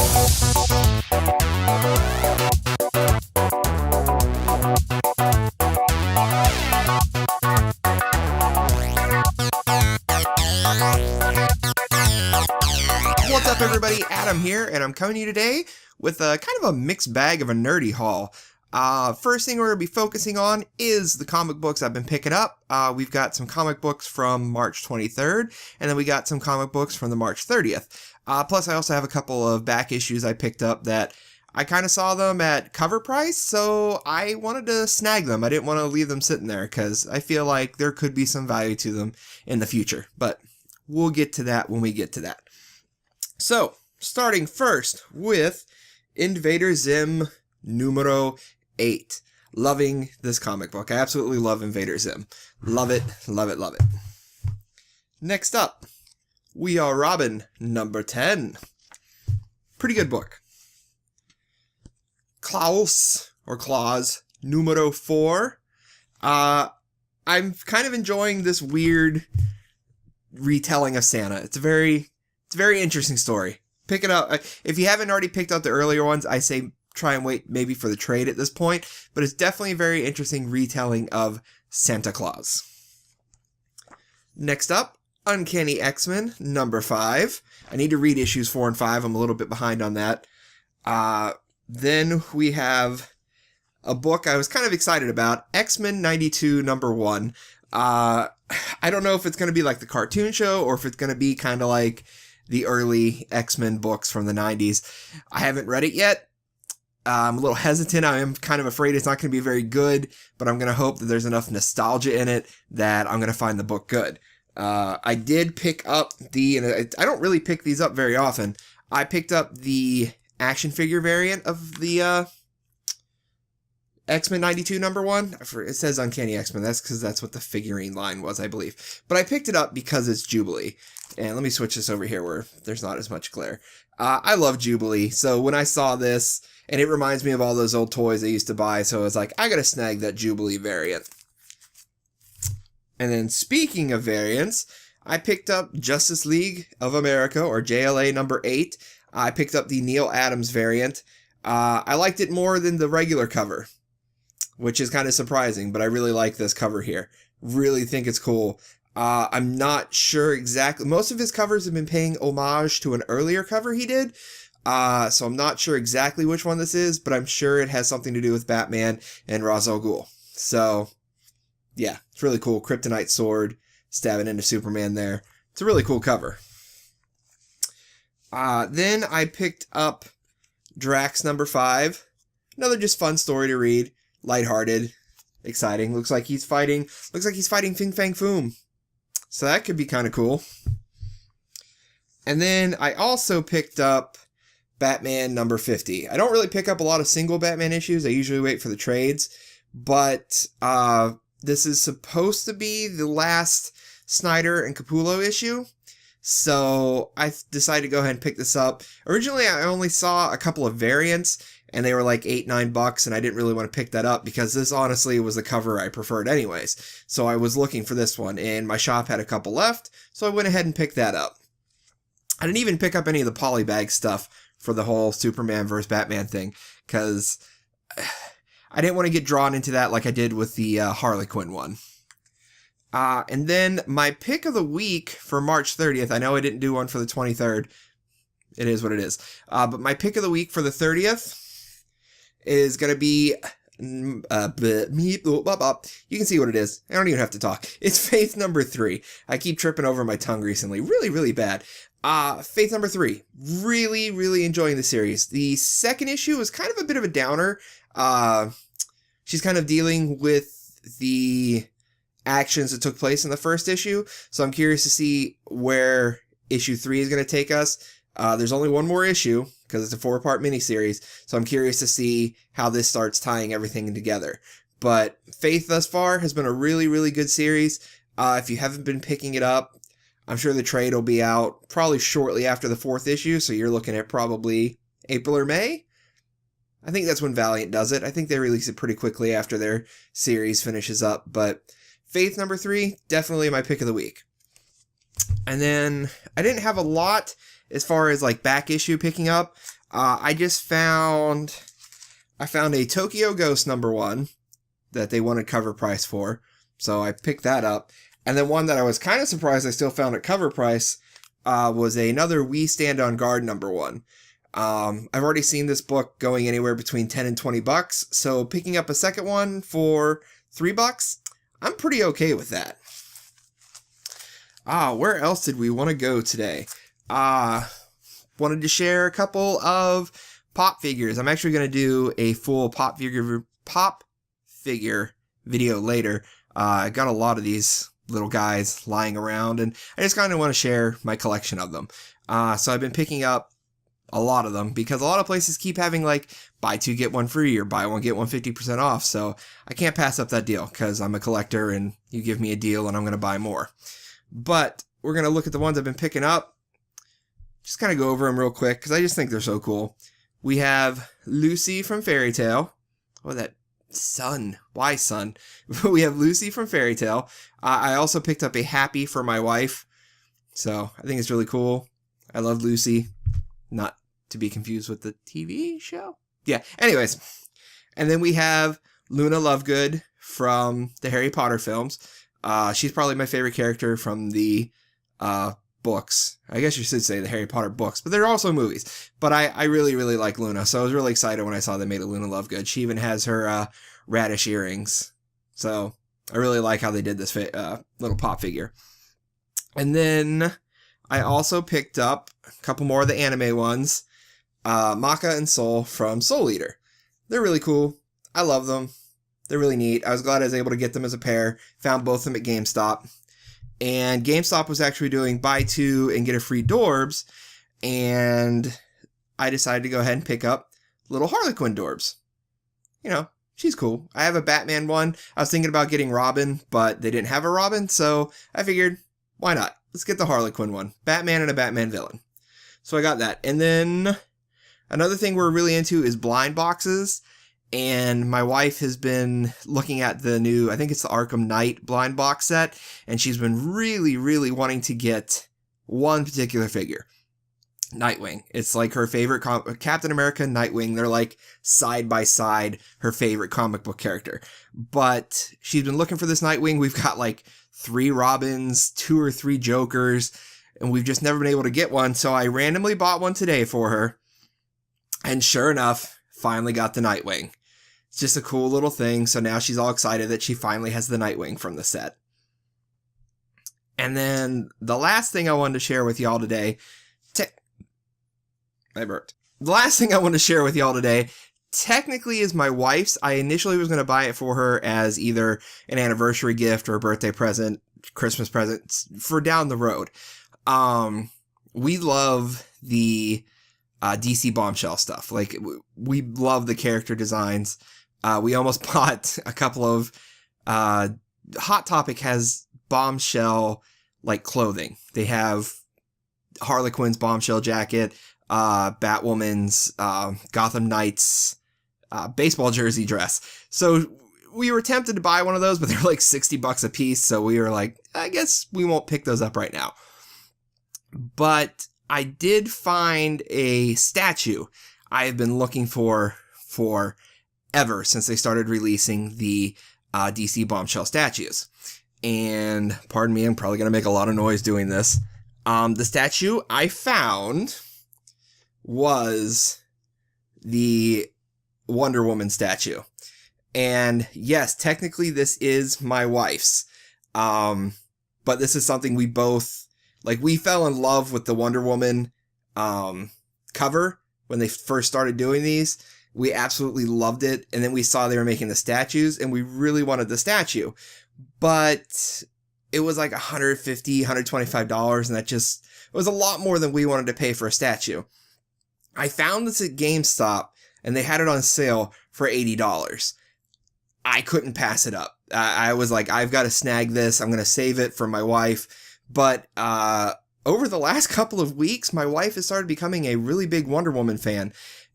What's up, everybody? Adam here, and I'm coming to you today with a kind of a mixed bag of a nerdy haul. First thing we're going to be focusing on is the comic books I've been picking up. We've got some comic books from March 23rd, and then we got some comic books from the March 30th. Plus, I also have a couple of back issues I picked up that I kind of saw them at cover price, so I wanted to snag them. I didn't want to leave them sitting there because I feel like there could be some value to them in the future, but we'll get to that when we get to that. So, starting first with Invader Zim numero 8. Loving this comic book. I absolutely love Invader Zim. Love it, love it, love it. Next up, We Are Robin number 10. Pretty good book. Klaus numero 4. I'm kind of enjoying this weird retelling of Santa. It's a very interesting story. Pick it up. If you haven't already picked up the earlier ones, I say try and wait maybe for the trade at this point, but it's definitely a very interesting retelling of Santa Claus. Next up, Uncanny X-Men number 5. I need to read issues 4 and 5. I'm a little bit behind on that. Then we have a book I was kind of excited about, X-Men 92 number 1. I don't know if it's going to be like the cartoon show or if it's going to be kind of like the early X-Men books from the 90s. I haven't read it yet. I'm a little hesitant. I am kind of afraid it's not going to be very good, but I'm going to hope that there's enough nostalgia in it that I'm going to find the book good. I did pick up and I don't really pick these up very often. I picked up the action figure variant of the X-Men 92 number 1. It says Uncanny X-Men. That's because that's what the figurine line was, I believe. But I picked it up because it's Jubilee. And let me switch this over here where there's not as much glare. I love Jubilee. So when I saw this, and it reminds me of all those old toys I used to buy, so I was like, I gotta snag that Jubilee variant. And then speaking of variants, I picked up Justice League of America, or JLA number 8. I picked up the Neil Adams variant. I liked it more than the regular cover, which is kind of surprising, but I really like this cover here. Really think it's cool. I'm not sure exactly. Most of his covers have been paying homage to an earlier cover he did. So I'm not sure exactly which one this is, but I'm sure it has something to do with Batman and Ra's al Ghul. So, yeah, it's really cool. Kryptonite sword stabbing into Superman there. It's a really cool cover. Then I picked up Drax number 5. Another just fun story to read. Lighthearted. Exciting. Looks like he's fighting Fin Fang Foom. So that could be kind of cool. And then I also picked up Batman number 50. I don't really pick up a lot of single Batman issues. I usually wait for the trades. But this is supposed to be the last Snyder and Capullo issue. So I decided to go ahead and pick this up. Originally, I only saw a couple of variants, and they were like $8-9, and I didn't really want to pick that up because this honestly was the cover I preferred anyways. So I was looking for this one, and my shop had a couple left, so I went ahead and picked that up. I didn't even pick up any of the polybag stuff for the whole Superman vs. Batman thing, because I didn't want to get drawn into that like I did with the Harley Quinn one. And then my pick of the week for March 30th, I know I didn't do one for the 23rd. It is what it is. But my pick of the week for the 30th is going to be, you can see what it is. I don't even have to talk. It's Faith number 3. I keep tripping over my tongue recently. Really, really bad. Faith number 3. Really, really enjoying the series. The second issue is kind of a bit of a downer. She's kind of dealing with the actions that took place in the first issue. So I'm curious to see where issue 3 is going to take us. There's only one more issue because it's a 4-part miniseries. So I'm curious to see how this starts tying everything together. But Faith thus far has been a really, really good series. If you haven't been picking it up, I'm sure the trade will be out probably shortly after the 4th issue. So you're looking at probably April or May. I think that's when Valiant does it. I think they release it pretty quickly after their series finishes up. But Faith number 3, definitely my pick of the week. And then I didn't have a lot as far as like back issue picking up. I found a Tokyo Ghost #1 that they wanted cover price for, so I picked that up. And then one that I was kind of surprised I still found at cover price was another We Stand on Guard #1. I've already seen this book going anywhere between $10 and $20, so picking up a second one for $3, I'm pretty okay with that. Where else did we want to go today? Wanted to share a couple of pop figures. I'm actually going to do a full pop figure video later. I got a lot of these little guys lying around, and I just kind of want to share my collection of them. So I've been picking up a lot of them because a lot of places keep having like buy two get one free or buy one get one 50% off. So I can't pass up that deal because I'm a collector and you give me a deal and I'm going to buy more. But we're going to look at the ones I've been picking up. Just kind of go over them real quick because I just think they're so cool. We have Lucy from Fairy Tale. Oh, that sun. Why sun? We have Lucy from Fairy Tale. I also picked up a Happy for my wife. So I think it's really cool. I love Lucy. Not to be confused with the TV show. Yeah, anyways. And then we have Luna Lovegood from the Harry Potter films. She's probably my favorite character from the books. I guess you should say the Harry Potter books, but they're also movies. But I really, really like Luna, so I was really excited when I saw they made a Luna Lovegood. She even has her radish earrings. So I really like how they did this little pop figure. And then I also picked up a couple more of the anime ones. Maka and Soul from Soul Eater. They're really cool. I love them. They're really neat. I was glad I was able to get them as a pair. Found both of them at GameStop. And GameStop was actually doing buy two and get a free Dorbs. And I decided to go ahead and pick up little Harley Quinn Dorbs. You know, she's cool. I have a Batman one. I was thinking about getting Robin, but they didn't have a Robin. So I figured, why not? Let's get the Harley Quinn one. Batman and a Batman villain. So I got that. And then another thing we're really into is blind boxes. And my wife has been looking at the new, I think it's the Arkham Knight blind box set, and she's been really, really wanting to get one particular figure. Nightwing. It's like her favorite Captain America, Nightwing. They're like side by side her favorite comic book character. But she's been looking for this Nightwing. We've got like 3 Robins, 2 or 3 Jokers, and we've just never been able to get one. So I randomly bought one today for her. And sure enough, finally got the Nightwing. It's just a cool little thing, so now she's all excited that she finally has the Nightwing from the set. And then the last thing I wanted to share with y'all today... I burped. The last thing I want to share with y'all today technically is my wife's. I initially was going to buy it for her as either an anniversary gift or a birthday present, Christmas present, for down the road. We love the DC Bombshell stuff. Like, we love the character designs. We almost bought a couple of... Hot Topic has Bombshell, like, clothing. They have Harley Quinn's Bombshell jacket, Batwoman's Gotham Knights baseball jersey dress. So we were tempted to buy one of those, but they're like $60 a piece. So we were like, I guess we won't pick those up right now. But I did find a statue I have been looking for ever since they started releasing the DC Bombshell statues. And pardon me, I'm probably going to make a lot of noise doing this. The statue I found was the Wonder Woman statue. And yes, technically this is my wife's. But this is something we both, like, we fell in love with the Wonder Woman cover when they first started doing these. We absolutely loved it. And then we saw they were making the statues and we really wanted the statue. But it was like $150, $125, and that just, it was a lot more than we wanted to pay for a statue. I found this at GameStop, and they had it on sale for $80. I couldn't pass it up. I was like, I've got to snag this. I'm going to save it for my wife. But over the last couple of weeks, my wife has started becoming a really big Wonder Woman fan.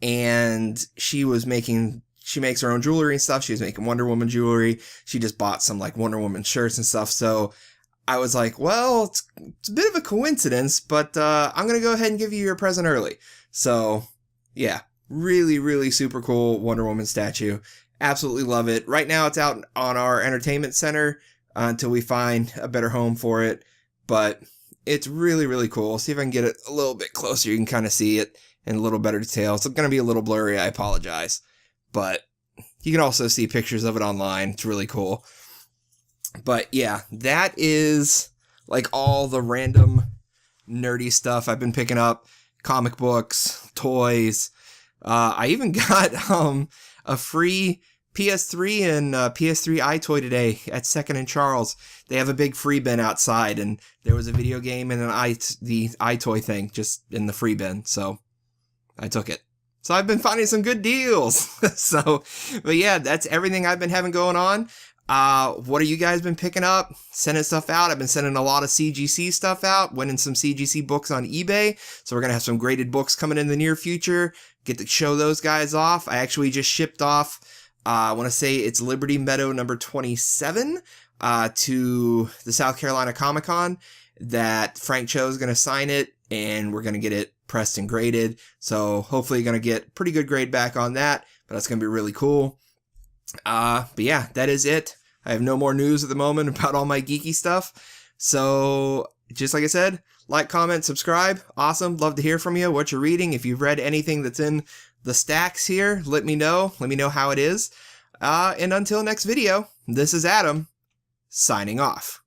And she makes her own jewelry and stuff. She was making Wonder Woman jewelry. She just bought some like Wonder Woman shirts and stuff. So I was like, well, it's a bit of a coincidence, but I'm going to go ahead and give you your present early. So, yeah, really, really super cool Wonder Woman statue. Absolutely love it. Right now it's out on our entertainment center until we find a better home for it. But it's really, really cool. See if I can get it a little bit closer. You can kind of see it in a little better detail. It's going to be a little blurry. I apologize. But you can also see pictures of it online. It's really cool. But yeah, that is like all the random nerdy stuff I've been picking up. Comic books, toys. I even got a free PS3 and PS3 iToy today at 2nd and Charles. They have a big free bin outside, and there was a video game and the iToy thing just in the free bin, so I took it. So I've been finding some good deals. But yeah, that's everything I've been having going on. What have you guys been picking up? Sending stuff out. I've been sending a lot of CGC stuff out. Winning some CGC books on eBay. So we're going to have some graded books coming in the near future. Get to show those guys off. I actually just shipped off, I want to say it's Liberty Meadow number 27 to the South Carolina Comic Con. That Frank Cho is going to sign it, and we're going to get it pressed and graded. So hopefully you're going to get pretty good grade back on that. But that's going to be really cool. But yeah, that is it. I have no more news at the moment about all my geeky stuff. So just like I said, like, comment, subscribe. Awesome. Love to hear from you, what you're reading. If you've read anything that's in the stacks here, let me know. Let me know how it is. And until next video, this is Adam, signing off.